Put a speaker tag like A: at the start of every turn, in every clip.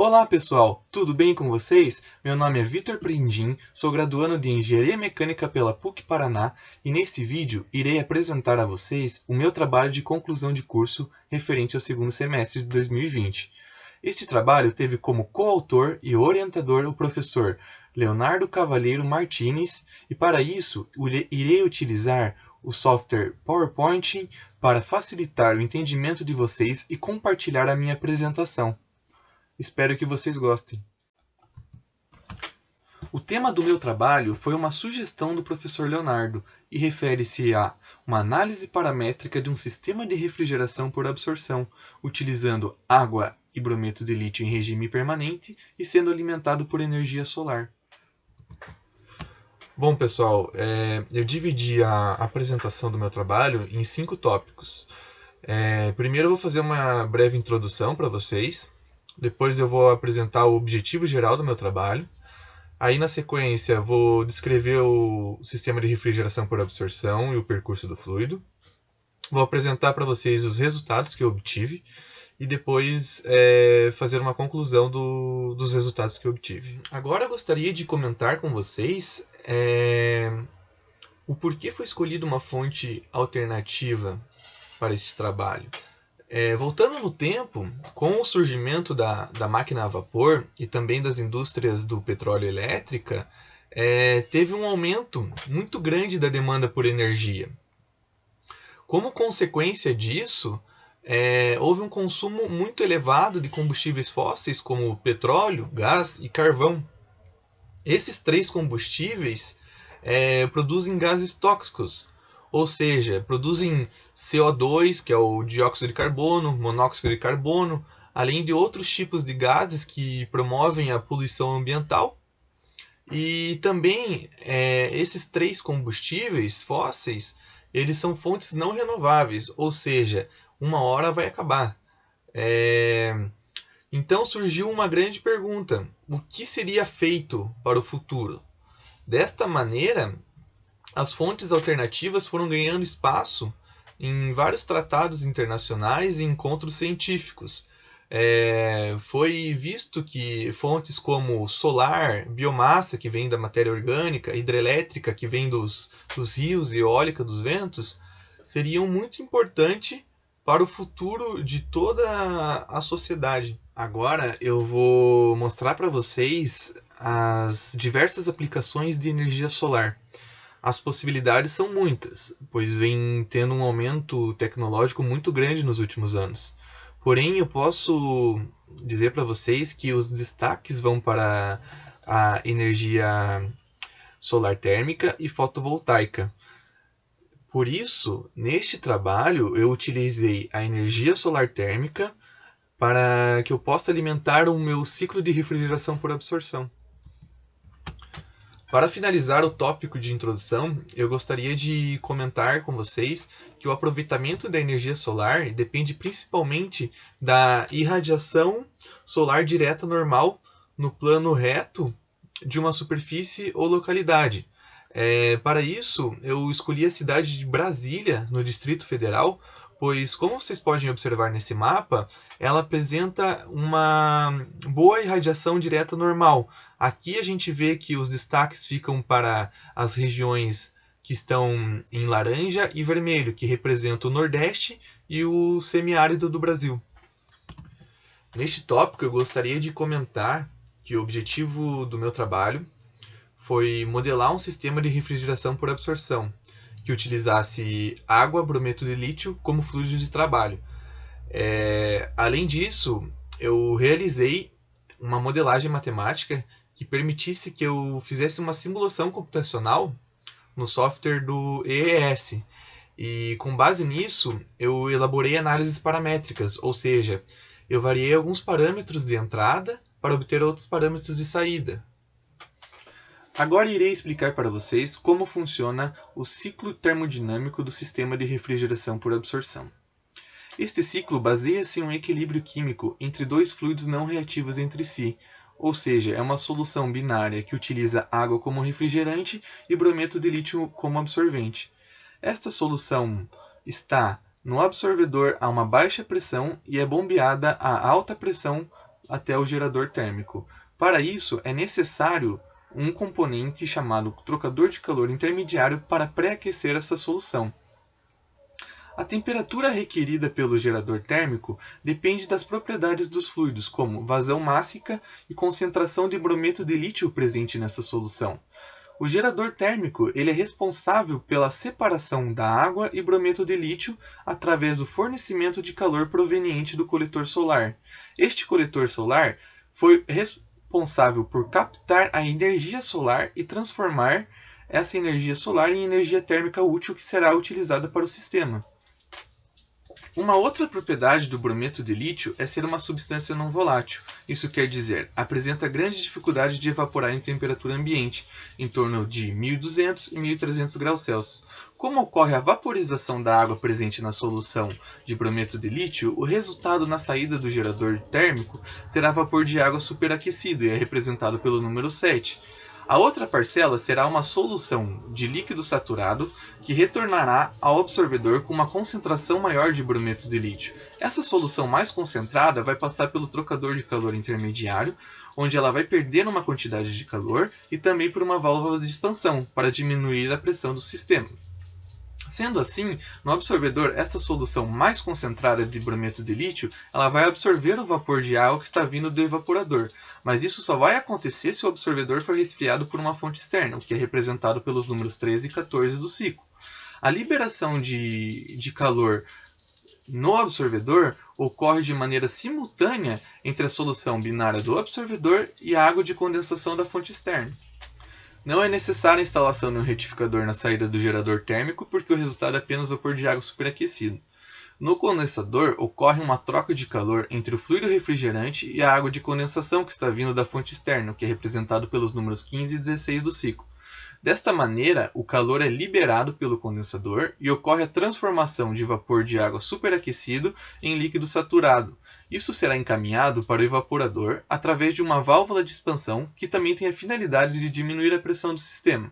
A: Olá pessoal, tudo bem com vocês? Meu nome é Vitor Prendim, sou graduando de Engenharia Mecânica pela PUC Paraná e nesse vídeo irei apresentar a vocês o meu trabalho de conclusão de curso referente ao segundo semestre de 2020. Este trabalho teve como coautor e orientador o professor Leonardo Cavalheiro Martins e para isso irei utilizar o software PowerPoint para facilitar o entendimento de vocês e compartilhar a minha apresentação. Espero que vocês gostem. O tema do meu trabalho foi uma sugestão do professor Leonardo e refere-se a uma análise paramétrica de um sistema de refrigeração por absorção, utilizando água e brometo de lítio em regime permanente e sendo alimentado por energia solar. Bom, pessoal, eu dividi a apresentação do meu trabalho em 5 tópicos. Primeiro eu vou fazer uma breve introdução para vocês. Depois eu vou apresentar o objetivo geral do meu trabalho. Aí, na sequência, vou descrever o sistema de refrigeração por absorção e o percurso do fluido. Vou apresentar para vocês os resultados que eu obtive e depois fazer uma conclusão dos resultados que eu obtive. Agora eu gostaria de comentar com vocês o porquê foi escolhida uma fonte alternativa para este trabalho. Voltando no tempo, com o surgimento da máquina a vapor e também das indústrias do petróleo e elétrica, teve um aumento muito grande da demanda por energia. Como consequência disso, houve um consumo muito elevado de combustíveis fósseis como petróleo, gás e carvão. Esses 3 combustíveis produzem gases tóxicos, ou seja, produzem CO2, que é o dióxido de carbono, monóxido de carbono, além de outros tipos de gases que promovem a poluição ambiental. E também esses 3 combustíveis fósseis, eles são fontes não renováveis, ou seja, uma hora vai acabar. Então surgiu uma grande pergunta: o que seria feito para o futuro? Desta maneira, as fontes alternativas foram ganhando espaço em vários tratados internacionais e encontros científicos. Foi visto que fontes como solar, biomassa, que vem da matéria orgânica, hidrelétrica, que vem dos rios, e eólica dos ventos, seriam muito importantes para o futuro de toda a sociedade. Agora eu vou mostrar para vocês as diversas aplicações de energia solar. As possibilidades são muitas, pois vem tendo um aumento tecnológico muito grande nos últimos anos. Porém, eu posso dizer para vocês que os destaques vão para a energia solar térmica e fotovoltaica. Por isso, neste trabalho, eu utilizei a energia solar térmica para que eu possa alimentar o meu ciclo de refrigeração por absorção. Para finalizar o tópico de introdução, eu gostaria de comentar com vocês que o aproveitamento da energia solar depende principalmente da irradiação solar direta normal no plano reto de uma superfície ou localidade. Para isso, eu escolhi a cidade de Brasília, no Distrito Federal, pois, como vocês podem observar nesse mapa, ela apresenta uma boa irradiação direta normal. Aqui a gente vê que os destaques ficam para as regiões que estão em laranja e vermelho, que representam o Nordeste e o semiárido do Brasil. Neste tópico, eu gostaria de comentar que o objetivo do meu trabalho foi modelar um sistema de refrigeração por absorção, que utilizasse água, brometo de lítio como fluido de trabalho. Além disso, eu realizei uma modelagem matemática que permitisse que eu fizesse uma simulação computacional no software do EES. E com base nisso, eu elaborei análises paramétricas, ou seja, eu variei alguns parâmetros de entrada para obter outros parâmetros de saída. Agora irei explicar para vocês como funciona o ciclo termodinâmico do sistema de refrigeração por absorção. Este ciclo baseia-se em um equilíbrio químico entre 2 fluidos não reativos entre si, ou seja, é uma solução binária que utiliza água como refrigerante e brometo de lítio como absorvente. Esta solução está no absorvedor a uma baixa pressão e é bombeada a alta pressão até o gerador térmico. Para isso, é necessário um componente chamado trocador de calor intermediário para pré-aquecer essa solução. A temperatura requerida pelo gerador térmico depende das propriedades dos fluidos, como vazão mássica e concentração de brometo de lítio presente nessa solução. O gerador térmico ele é responsável pela separação da água e brometo de lítio através do fornecimento de calor proveniente do coletor solar. Este coletor solar foi responsável por captar a energia solar e transformar essa energia solar em energia térmica útil que será utilizada para o sistema. Uma outra propriedade do brometo de lítio é ser uma substância não volátil. Isso quer dizer, apresenta grande dificuldade de evaporar em temperatura ambiente, em torno de 1200 e 1300 graus Celsius. Como ocorre a vaporização da água presente na solução de brometo de lítio, o resultado na saída do gerador térmico será vapor de água superaquecido e é representado pelo número 7. A outra parcela será uma solução de líquido saturado que retornará ao absorvedor com uma concentração maior de brometo de lítio. Essa solução mais concentrada vai passar pelo trocador de calor intermediário, onde ela vai perder uma quantidade de calor e também por uma válvula de expansão para diminuir a pressão do sistema. Sendo assim, no absorvedor, essa solução mais concentrada de brometo de lítio ela vai absorver o vapor de água que está vindo do evaporador, mas isso só vai acontecer se o absorvedor for resfriado por uma fonte externa, o que é representado pelos números 13 e 14 do ciclo. A liberação de calor no absorvedor ocorre de maneira simultânea entre a solução binária do absorvedor e a água de condensação da fonte externa. Não é necessária a instalação de um retificador na saída do gerador térmico, porque o resultado é apenas vapor de água superaquecido. No condensador, ocorre uma troca de calor entre o fluido refrigerante e a água de condensação que está vindo da fonte externa, que é representado pelos números 15 e 16 do ciclo. Desta maneira, o calor é liberado pelo condensador e ocorre a transformação de vapor de água superaquecido em líquido saturado. Isso será encaminhado para o evaporador através de uma válvula de expansão que também tem a finalidade de diminuir a pressão do sistema.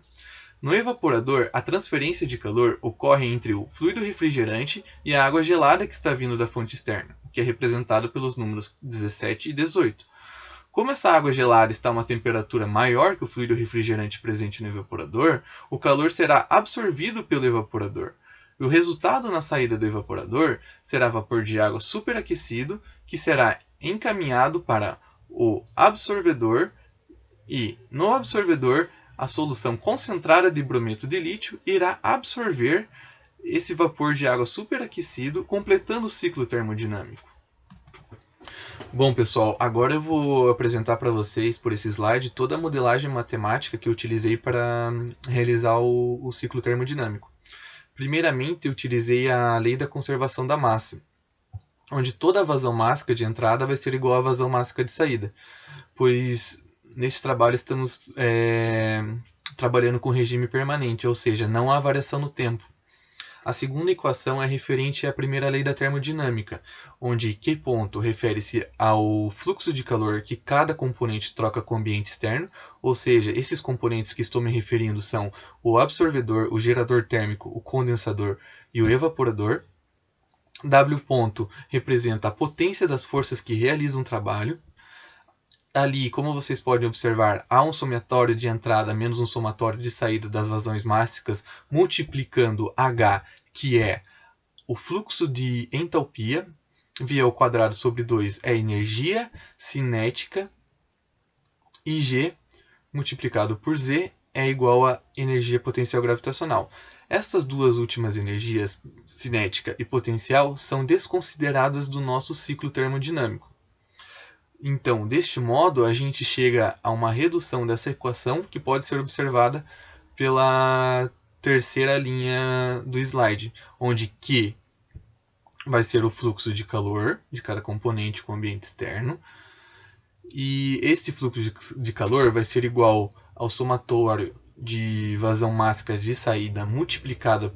A: No evaporador, a transferência de calor ocorre entre o fluido refrigerante e a água gelada que está vindo da fonte externa, que é representado pelos números 17 e 18. Como essa água gelada está a uma temperatura maior que o fluido refrigerante presente no evaporador, o calor será absorvido pelo evaporador. E o resultado na saída do evaporador será vapor de água superaquecido, que será encaminhado para o absorvedor e, no absorvedor, a solução concentrada de brometo de lítio irá absorver esse vapor de água superaquecido, completando o ciclo termodinâmico. Bom, pessoal, agora eu vou apresentar para vocês, por esse slide, toda a modelagem matemática que eu utilizei para realizar o ciclo termodinâmico. Primeiramente, eu utilizei a lei da conservação da massa, onde toda a vazão mássica de entrada vai ser igual à vazão mássica de saída, pois nesse trabalho estamos trabalhando com regime permanente, ou seja, não há variação no tempo. A segunda equação é referente à primeira lei da termodinâmica, onde Q ponto refere-se ao fluxo de calor que cada componente troca com o ambiente externo, ou seja, esses componentes que estou me referindo são o absorvedor, o gerador térmico, o condensador e o evaporador. W ponto representa a potência das forças que realizam o trabalho. Ali, como vocês podem observar, há um somatório de entrada menos um somatório de saída das vazões mássicas, multiplicando H, que é o fluxo de entalpia, V ao quadrado sobre 2 é energia cinética, e G multiplicado por Z é igual a energia potencial gravitacional. Estas duas últimas energias, cinética e potencial, são desconsideradas do nosso ciclo termodinâmico. Então, deste modo, a gente chega a uma redução dessa equação que pode ser observada pela terceira linha do slide, onde Q vai ser o fluxo de calor de cada componente com o ambiente externo, e esse fluxo de calor vai ser igual ao somatório de vazão mássica de saída multiplicado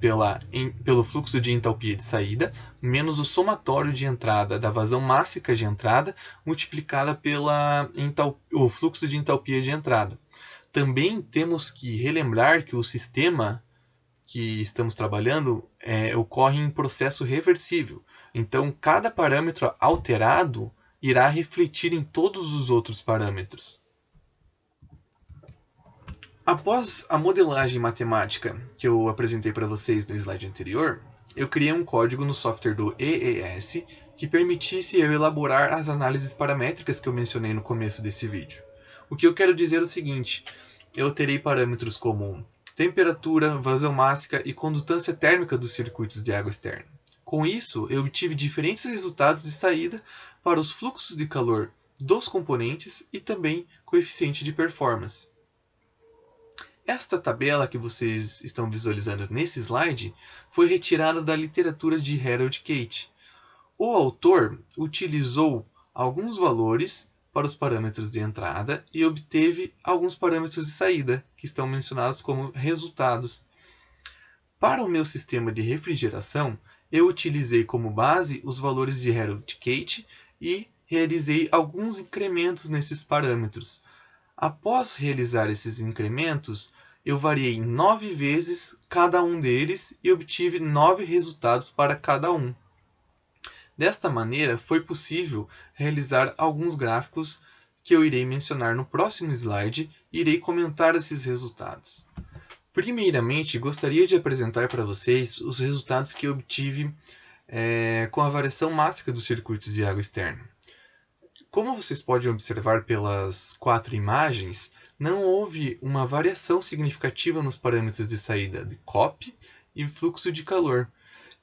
A: pelo fluxo de entalpia de saída, menos o somatório de entrada da vazão mássica de entrada, multiplicada pelo fluxo de entalpia de entrada. Também temos que relembrar que o sistema que estamos trabalhando ocorre em processo reversível. Então, cada parâmetro alterado irá refletir em todos os outros parâmetros. Após a modelagem matemática que eu apresentei para vocês no slide anterior, eu criei um código no software do EES que permitisse eu elaborar as análises paramétricas que eu mencionei no começo desse vídeo. O que eu quero dizer é o seguinte: eu terei parâmetros como temperatura, vazão mássica e condutância térmica dos circuitos de água externa. Com isso, eu obtive diferentes resultados de saída para os fluxos de calor dos componentes e também coeficiente de performance. Esta tabela que vocês estão visualizando nesse slide foi retirada da literatura de Harold Cates. O autor utilizou alguns valores para os parâmetros de entrada e obteve alguns parâmetros de saída, que estão mencionados como resultados. Para o meu sistema de refrigeração, eu utilizei como base os valores de Harold Cates e realizei alguns incrementos nesses parâmetros. Após realizar esses incrementos, eu variei 9 vezes cada um deles e obtive 9 resultados para cada um. Desta maneira, foi possível realizar alguns gráficos que eu irei mencionar no próximo slide e irei comentar esses resultados. Primeiramente, gostaria de apresentar para vocês os resultados que eu obtive com a variação mássica dos circuitos de água externa. Como vocês podem observar pelas 4 imagens, não houve uma variação significativa nos parâmetros de saída de COP e fluxo de calor.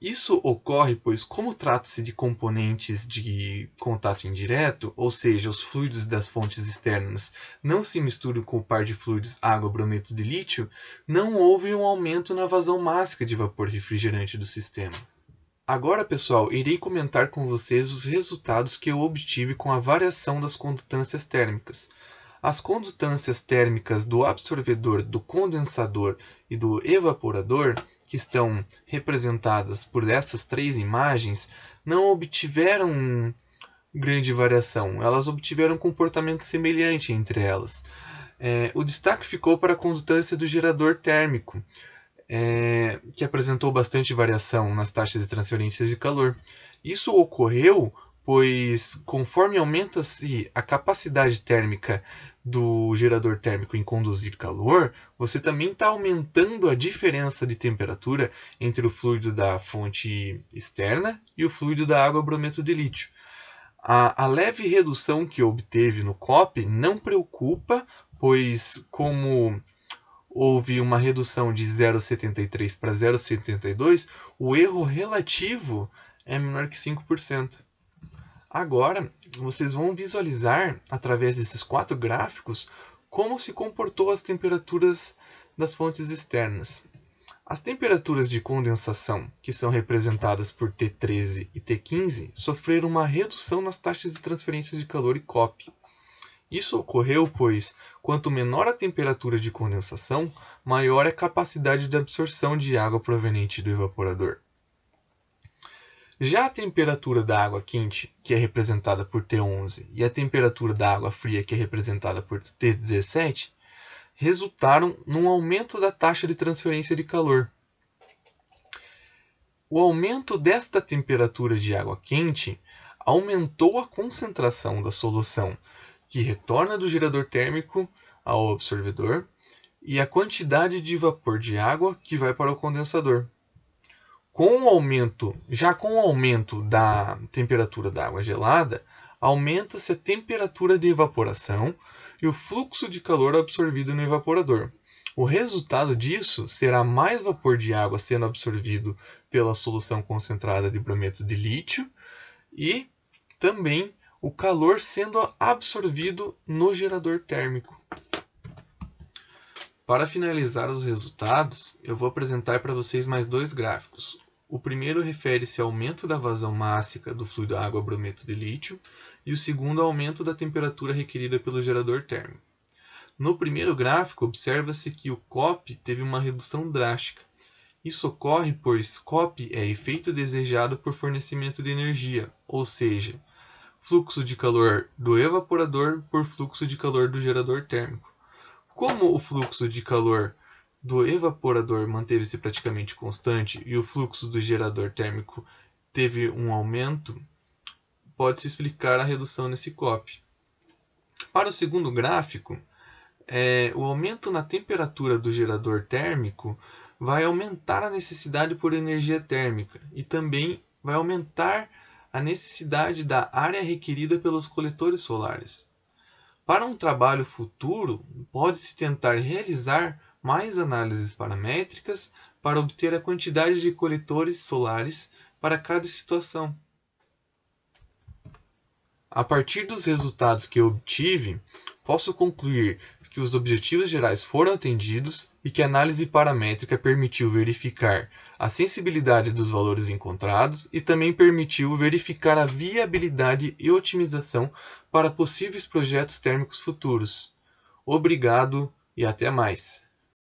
A: Isso ocorre pois, como trata-se de componentes de contato indireto, ou seja, os fluidos das fontes externas não se misturam com o par de fluidos água-brometo de lítio, não houve um aumento na vazão mássica de vapor refrigerante do sistema. Agora, pessoal, irei comentar com vocês os resultados que eu obtive com a variação das condutâncias térmicas. As condutâncias térmicas do absorvedor, do condensador e do evaporador, que estão representadas por essas 3 imagens, não obtiveram grande variação. Elas obtiveram um comportamento semelhante entre elas. O destaque ficou para a condutância do gerador térmico, que apresentou bastante variação nas taxas de transferência de calor. Isso ocorreu pois, conforme aumenta-se a capacidade térmica do gerador térmico em conduzir calor, você também está aumentando a diferença de temperatura entre o fluido da fonte externa e o fluido da água brometo de lítio. A leve redução que obteve no COP não preocupa, pois como houve uma redução de 0,73 para 0,72, o erro relativo é menor que 5%. Agora, vocês vão visualizar, através desses 4 gráficos, como se comportou as temperaturas das fontes externas. As temperaturas de condensação, que são representadas por T13 e T15, sofreram uma redução nas taxas de transferência de calor e COP. Isso ocorreu pois, quanto menor a temperatura de condensação, maior é a capacidade de absorção de água proveniente do evaporador. Já a temperatura da água quente, que é representada por T11, e a temperatura da água fria, que é representada por T17, resultaram num aumento da taxa de transferência de calor. O aumento desta temperatura de água quente aumentou a concentração da solução que retorna do gerador térmico ao absorvedor e a quantidade de vapor de água que vai para o condensador. Com o aumento da temperatura da água gelada, aumenta-se a temperatura de evaporação e o fluxo de calor absorvido no evaporador. O resultado disso será mais vapor de água sendo absorvido pela solução concentrada de brometo de lítio e também o calor sendo absorvido no gerador térmico. Para finalizar os resultados, eu vou apresentar para vocês mais 2 gráficos. O primeiro refere-se ao aumento da vazão mássica do fluido água-brometo de lítio e o segundo ao aumento da temperatura requerida pelo gerador térmico. No primeiro gráfico, observa-se que o COP teve uma redução drástica. Isso ocorre pois COP é efeito desejado por fornecimento de energia, ou seja, fluxo de calor do evaporador por fluxo de calor do gerador térmico. Como o fluxo de calor do evaporador manteve-se praticamente constante e o fluxo do gerador térmico teve um aumento, pode-se explicar a redução nesse COP. Para o segundo gráfico, o aumento na temperatura do gerador térmico vai aumentar a necessidade por energia térmica e também vai aumentar a necessidade da área requerida pelos coletores solares. Para um trabalho futuro, pode-se tentar realizar mais análises paramétricas para obter a quantidade de coletores solares para cada situação. A partir dos resultados que eu obtive, posso concluir que os objetivos gerais foram atendidos e que a análise paramétrica permitiu verificar a sensibilidade dos valores encontrados e também permitiu verificar a viabilidade e otimização para possíveis projetos térmicos futuros. Obrigado e até mais!